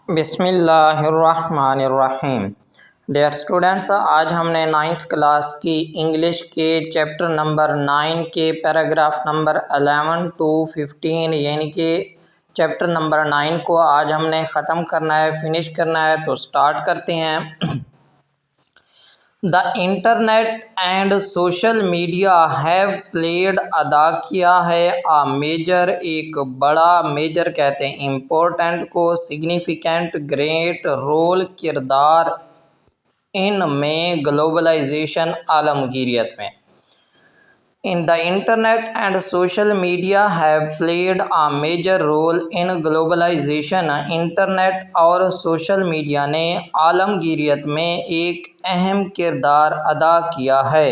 بسم اللہ الرحمن الرحیم۔ ڈیئر اسٹوڈنٹس، آج ہم نے 9th کلاس کی انگلش کے چیپٹر نمبر 9 کے پیراگراف نمبر 11 to 15 یعنی کہ چیپٹر نمبر 9 کو آج ہم نے ختم کرنا ہے، فنش کرنا ہے، تو سٹارٹ کرتے ہیں۔ The internet and social media have played ادا کیا ہے میجر، ایک بڑا، میجر کہتے ہیں امپورٹنٹ کو، سگنیفیکنٹ، گریٹ، رول، کردار ان میں گلوبلائزیشن، عالمگیریت میں۔ The internet and social media have played a major role in globalization۔ Internet اور سوشل میڈیا نے عالمگیریت میں ایک اہم کردار ادا کیا ہے۔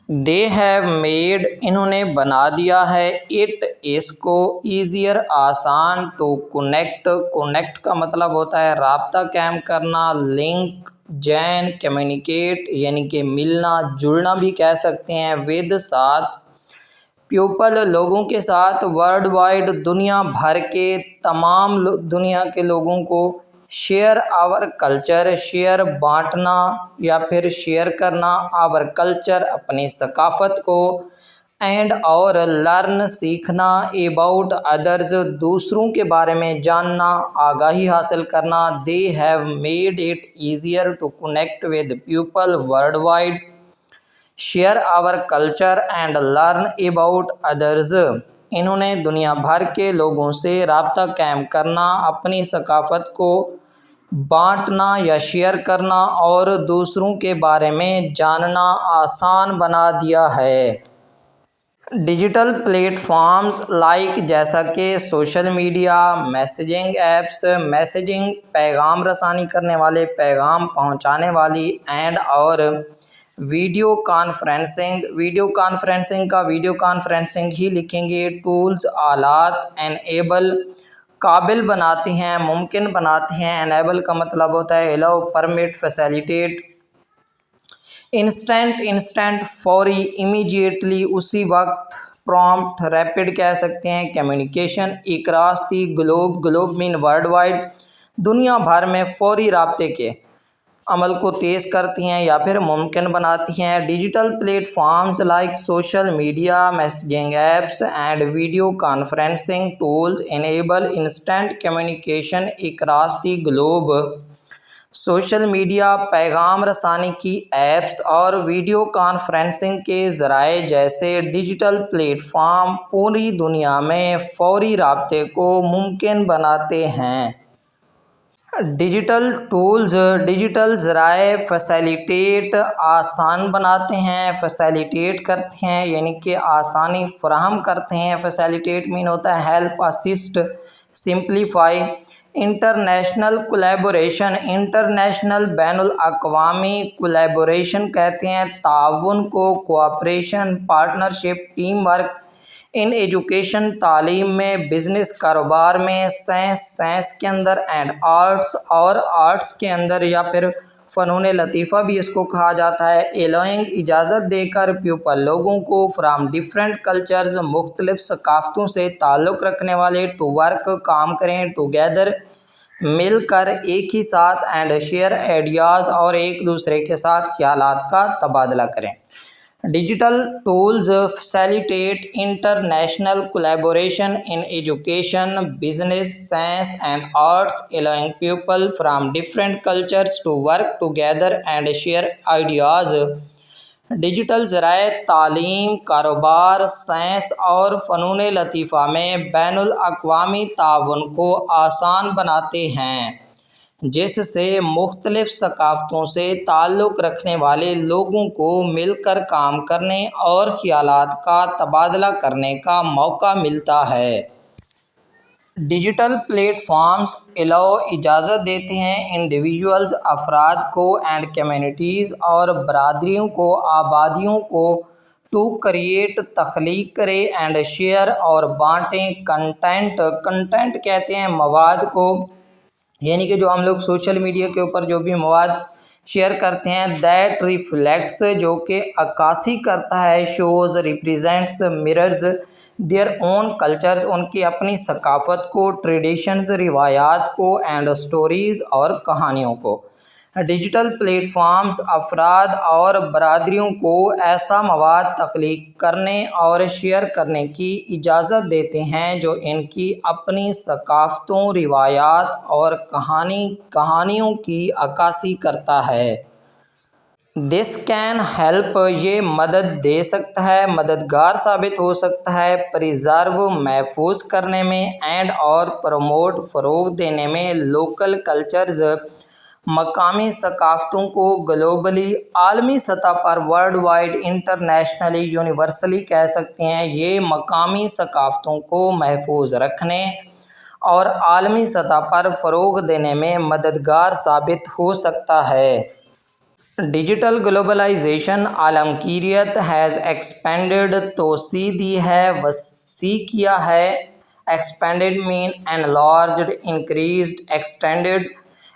They have made، انہوں نے بنا دیا ہے، it، اس کو، easier، آسان، to connect، connect کا مطلب ہوتا ہے رابطہ قائم کرنا، link، جوائن، کمیونیکیٹ یعنی کہ ملنا جڑنا بھی کہہ سکتے ہیں، ود ساتھ، پیپل لوگوں کے ساتھ، ورلڈ وائڈ دنیا بھر کے تمام دنیا کے لوگوں کو، شیئر آور کلچر شیئر بانٹنا یا پھر شیئر کرنا، آور کلچر اپنی ثقافت کو، اینڈ اور لرن سیکھنا، اباؤٹ ادرز دوسروں کے بارے میں جاننا، آگاہی حاصل کرنا۔ They have made it easier to connect with people worldwide, share our culture and learn about others, انہوں نے دنیا بھر کے لوگوں سے رابطہ قائم کرنا، اپنی ثقافت کو بانٹنا یا شیئر کرنا اور دوسروں کے بارے میں جاننا آسان بنا دیا ہے۔ ڈیجیٹل پلیٹ فارمز لائک جیسا کہ social media, messaging apps messaging پیغام رسانی کرنے والے، پیغام پہنچانے والی، اینڈ اور ویڈیو کانفرنسنگ، ویڈیو کانفرنسنگ کا ویڈیو کانفرنسنگ ہی لکھیں گے، ٹولز آلات، انیبل قابل بناتے ہیں، ممکن بناتے ہیں، انیبل کا مطلب ہوتا ہے allow, permit, facilitate, instant instant فوری، امیڈیٹلی اسی وقت، پرومپٹ ریپڈ کہہ سکتے ہیں، communication across the globe, globe مین ورلڈ وائڈ، دنیا بھر میں فوری رابطے کے عمل کو تیز کرتی ہیں یا پھر ممکن بناتی ہیں۔ Digital platforms like social media, messaging apps and video conferencing tools enable instant communication across the globe. Social media, پیغام رسانی کی ایپس اور ویڈیو کانفرنسنگ کے ذرائع جیسے ڈیجیٹل پلیٹ فارم پوری دنیا میں فوری رابطے کو ممکن بناتے ہیں۔ ڈیجیٹل ٹولز، ڈیجیٹل ذرائع فیسیلیٹیٹ آسان بناتے ہیں، فیسیلیٹیٹ کرتے ہیں یعنی کہ آسانی فراہم کرتے ہیں، فیسیلیٹیٹ مین ہوتا ہے help, assist, simplify. International collaboration, international بین الاقوامی، کولیبوریشن کہتے ہیں تعاون کو، cooperation, partnership, team work. In education تعلیم میں، بزنس کاروبار میں، سائنس کے اندر، اینڈ آرٹس اور آرٹس کے اندر یا پھر فنون لطیفہ بھی اس کو کہا جاتا ہے۔ allowing اجازت دے کر پیپل لوگوں کو، فرام ڈفرینٹ کلچرز مختلف ثقافتوں سے تعلق رکھنے والے، ٹو ورک کام کریں، ٹوگیدر مل کر، ایک ہی ساتھ، اینڈ شیئر آئیڈیاز اور ایک دوسرے کے ساتھ خیالات کا تبادلہ کریں۔ Digital tools facilitate international collaboration in education, business, science and arts, allowing people from different cultures to work together and share ideas۔ Digital ذرائع تعلیم، کاروبار، سائنس اور فنون لطیفہ میں بین الاقوامی تعاون کو آسان بناتے ہیں، جس سے مختلف ثقافتوں سے تعلق رکھنے والے لوگوں کو مل کر کام کرنے اور خیالات کا تبادلہ کرنے کا موقع ملتا ہے۔ ڈیجیٹل پلیٹ فارمز الاؤ اجازت دیتے ہیں انڈیویژولز افراد کو، اینڈ کمیونٹیز اور برادریوں کو، آبادیوں کو، ٹو کریٹ تخلیق کرے، اینڈ شیئر اور بانٹیں، کنٹینٹ، کنٹینٹ کہتے ہیں مواد کو، یعنی کہ جو ہم لوگ سوشل میڈیا کے اوپر جو بھی مواد شیئر کرتے ہیں، دیٹ ریفلیکٹس جو کہ عکاسی کرتا ہے، shows, represents, mirrors their own cultures, ان کی اپنی ثقافت کو، ٹریڈیشنز روایات کو، اینڈ اسٹوریز اور کہانیوں کو۔ ڈیجیٹل پلیٹ فارمز افراد اور برادریوں کو ایسا مواد تخلیق کرنے اور شیئر کرنے کی اجازت دیتے ہیں جو ان کی اپنی ثقافتوں، روایات اور کہانیوں کی عکاسی کرتا ہے۔ دس کین ہیلپ، یہ مدد دے سکتا ہے، مددگار ثابت ہو سکتا ہے، پریزرو، محفوظ کرنے میں، اینڈ اور پروموٹ، فروغ دینے میں، لوکل کلچرز، مقامی ثقافتوں کو، گلوبلی، عالمی سطح پر، ورلڈ وائڈ، انٹرنیشنلی، یونیورسلی کہہ سکتے ہیں۔ یہ مقامی ثقافتوں کو محفوظ رکھنے اور عالمی سطح پر فروغ دینے میں مددگار ثابت ہو سکتا ہے۔ ڈیجیٹل گلوبلائزیشن عالمگیریت ہیز ایکسپینڈڈ، توسیع دی ہے، وسیع کیا ہے۔ ایکسپینڈڈ مین انلارجڈ، انکریزڈ، ایکسٹینڈڈ۔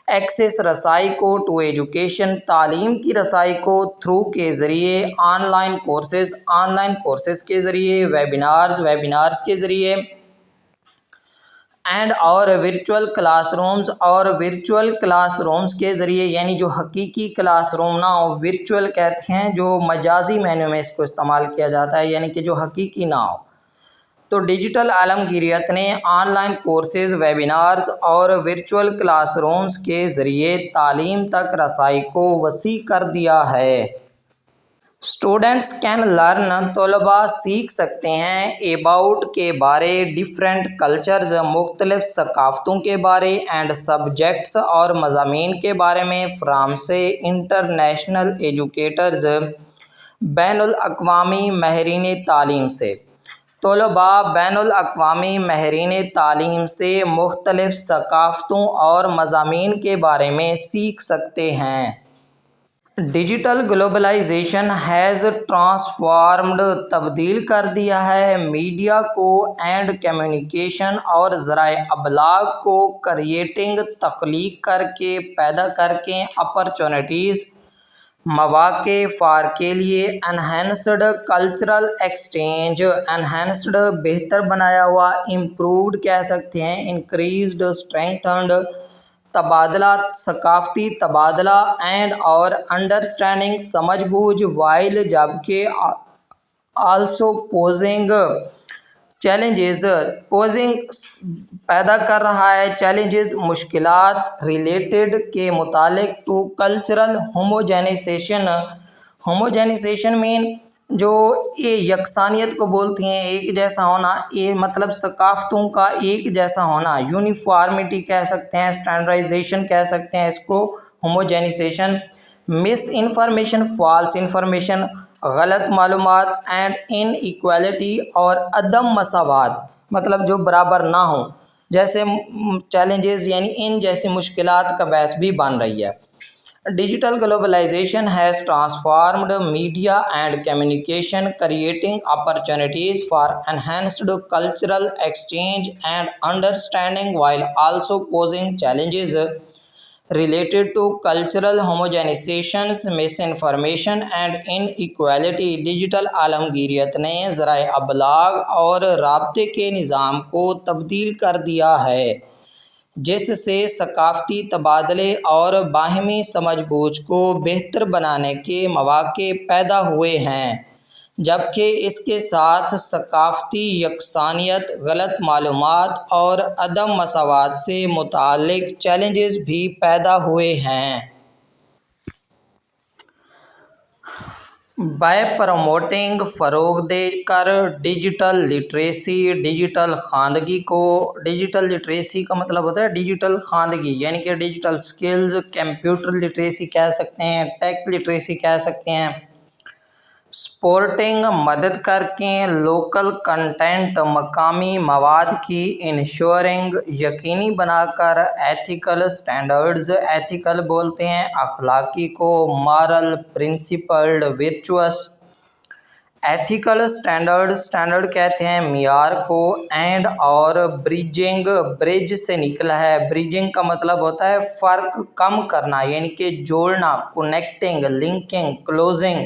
ایکسیس، رسائی کو، ٹو ایجوکیشن، تعلیم کی رسائی کو، تھرو کے ذریعے، on line courses, on line courses کے ذریعے، ویبینارز، ویبینارز کے ذریعے، اینڈ اور ورچوئل کلاس رومز، اور ورچوئل کلاس رومز کے ذریعے، یعنی جو حقیقی کلاس روم نہ ہو، ورچوئل کہتے ہیں جو مجازی معنی میں اس کو استعمال کیا جاتا ہے، یعنی کہ جو حقیقی نہ ہو۔ تو ڈیجیٹل عالمگیریت نے آن لائن کورسز، ویبینارز اور ورچوئل کلاس رومز کے ذریعے تعلیم تک رسائی کو وسیع کر دیا ہے۔ اسٹوڈنٹس کین لرن، طلباء سیکھ سکتے ہیں، اباؤٹ کے بارے، ڈفرینٹ کلچرز، مختلف ثقافتوں کے بارے، اینڈ سبجیکٹس اور مضامین کے بارے میں، فرام سے، انٹرنیشنل ایجوکیٹرز، بین الاقوامی ماہرین تعلیم سے۔ طلباء بین الاقوامی ماہرین تعلیم سے مختلف ثقافتوں اور مضامین کے بارے میں سیکھ سکتے ہیں۔ ڈیجیٹل گلوبلائزیشن ہیز ٹرانسفارمڈ، تبدیل کر دیا ہے، میڈیا کو اینڈ کمیونیکیشن، اور ذرائع ابلاغ کو، کریٹنگ، تخلیق کر کے، پیدا کر کے، اپرچونٹیز، مواقع، فار کے لیے، انہینسڈ کلچرل ایکسچینج، انہینسڈ بہتر بنایا ہوا، امپرووڈ کہہ سکتے ہیں، انکریزڈ، اسٹرینگتھنڈ تبادلہ، ثقافتی تبادلہ، اینڈ اور انڈرسٹینڈنگ سمجھ بوجھ، وائل جبکہ، آلسو پوزنگ چیلنجز، پوزنگ پیدا کر رہا ہے، چیلنجز مشکلات، ریلیٹڈ کے متعلق، ٹو کلچرل ہوموجینائزیشن، ہوموجینائزیشن مین جو یہ یکسانیت کو بولتی ہیں، ایک جیسا ہونا، یہ مطلب ثقافتوں کا ایک جیسا ہونا، یونیفارمٹی کہہ سکتے ہیں، اسٹینڈرڈائزیشن کہہ سکتے ہیں اس کو، ہوموجینائزیشن، مس انفارمیشن، فالس انفارمیشن، غلط معلومات، اینڈ ان ایکویلٹی، اور عدم مساوات، مطلب جو برابر نہ ہوں، جیسے چیلنجز یعنی ان جیسی مشکلات کا باعث بھی بن رہی ہے۔ Digital globalization has transformed media and communication, creating opportunities for enhanced cultural exchange and understanding while also posing challenges related to cultural homogenization, misinformation and inequality. Digital عالمگیریت نے ذرائع ابلاغ اور رابطے کے نظام کو تبدیل کر دیا ہے، جس سے ثقافتی تبادلے اور باہمی سمجھ بوجھ کو بہتر بنانے کے مواقع پیدا ہوئے ہیں، جبکہ اس کے ساتھ ثقافتی یکسانیت، غلط معلومات اور عدم مساوات سے متعلق چیلنجز بھی پیدا ہوئے ہیں۔ بائی پروموٹنگ، فروغ دے کر، ڈیجیٹل لٹریسی، ڈیجیٹل خواندگی کو، ڈیجیٹل لٹریسی کا مطلب ہوتا ہے ڈیجیٹل خواندگی، یعنی کہ ڈیجیٹل سکلز، کمپیوٹر لٹریسی کہہ سکتے ہیں، ٹیک لٹریسی کہہ سکتے ہیں۔ سپورٹنگ، مدد کر کے، لوکل کنٹینٹ، مقامی مواد کی، انشورنگ، یقینی بنا کر، ایتھیکل اسٹینڈرڈز، ایتھیکل بولتے ہیں اخلاقی کو، moral, principled, virtuous, ethical standard, standard کہتے ہیں معیار کو، اینڈ اور بریجنگ، برج سے نکلا ہے، بریجنگ کا مطلب ہوتا ہے فرق کم کرنا، یعنی کہ جوڑنا، connecting, linking, closing,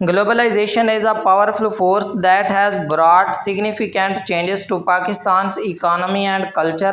Globalization is a powerful force that has brought significant changes to Pakistan's economy and culture.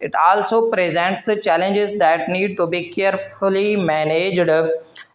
It also presents challenges that need to be carefully managed,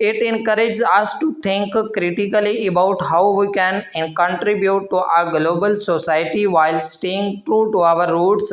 It encourages us to think critically about how we can contribute to a global society while staying true to our roots।